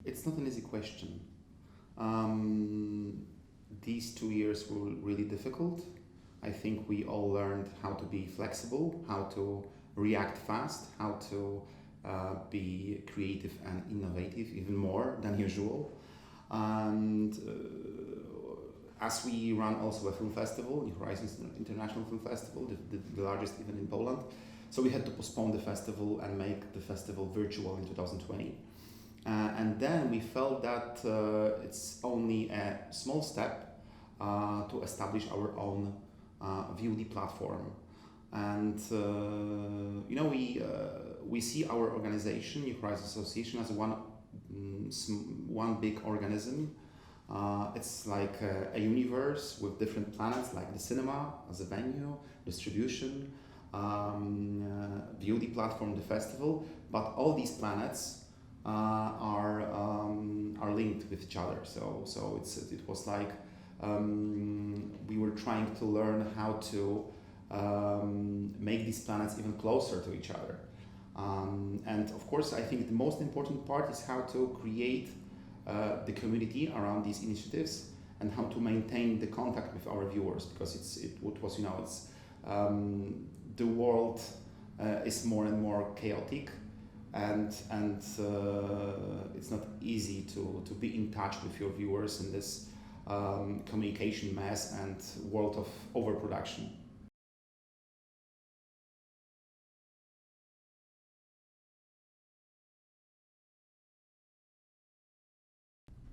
It's not an easy question. These 2 years were really difficult. I think we all learned how to be flexible, how to react fast, how to be creative and innovative even more than usual. And as we run also a film festival, the Horizons International Film Festival, the largest even in Poland, so we had to postpone the festival and make the festival virtual in 2020. And then we felt that it's only a small step to establish our own VOD platform. And we see our organization, New Horizons Association, as one big organism. It's like a universe with different planets, like the cinema as a venue, distribution, VOD platform, the festival. But all these planets are linked with each other. So it was like we were trying to learn how to make these planets even closer to each other. And of course, I think the most important part is how to create the community around these initiatives and how to maintain the contact with our viewers, because the world is more and more chaotic, and it's not easy to be in touch with your viewers in this communication mess and world of overproduction.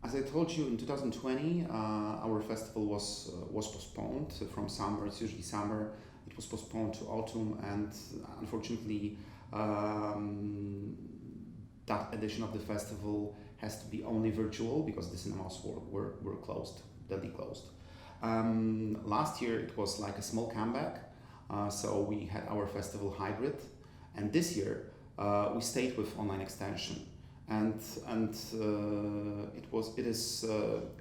As I told you, in 2020, our festival was postponed from summer. It's usually summer. It was postponed to autumn, and unfortunately, that edition of the festival has to be only virtual because the cinemas were closed, deadly closed. Last year it was like a small comeback, so we had our festival hybrid, and this year we stayed with online extension. And it is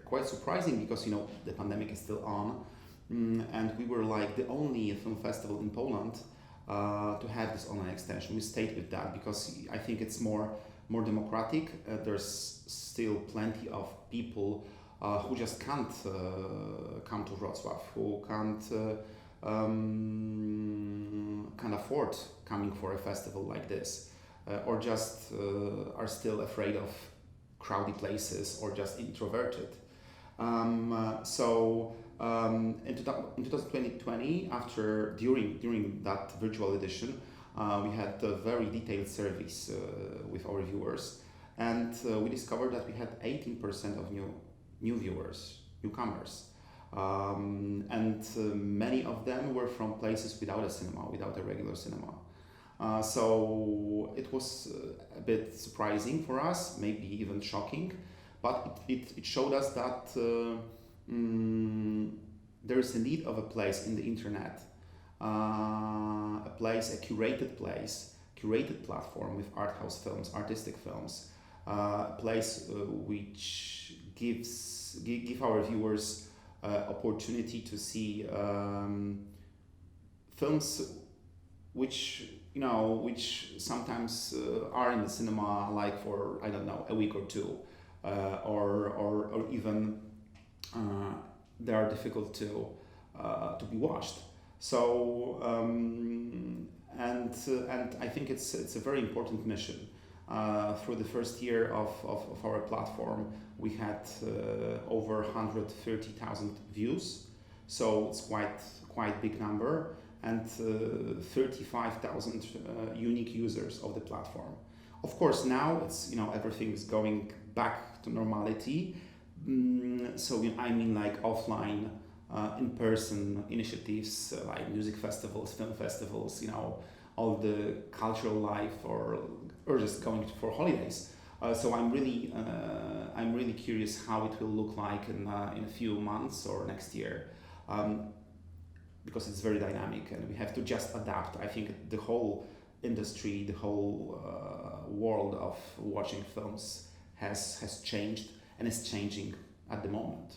quite surprising because the pandemic is still on, and we were like the only film festival in Poland to have this online extension. We stayed with that because I think it's more democratic. There's still plenty of people who just can't come to Wrocław, who can't afford coming for a festival like this. Or just are still afraid of crowded places, or just introverted. So in 2020, during that virtual edition, we had a very detailed surveys with our viewers, and we discovered that we had 18% of new viewers, newcomers, and many of them were from places without a cinema, without a regular cinema. So it was a bit surprising for us, maybe even shocking, but it showed us that there is a need of a place in the internet, a curated platform with Arthouse films, artistic films, a place which give our viewers opportunity to see films which sometimes are in the cinema like for, I don't know, a week or two, or even they are difficult to be watched. So and I think it's a very important mission. Through the first year of our platform, we had over 130,000 views, so it's quite big number, and 35,000 unique users of the platform. Of course, now it's everything is going back to normality. So I mean, like offline, in-person initiatives like music festivals, film festivals, all the cultural life, or just going for holidays. So I'm really curious how it will look like in a few months or next year. Because it's very dynamic and we have to just adapt. I think the whole industry, the whole world of watching films has changed and is changing at the moment.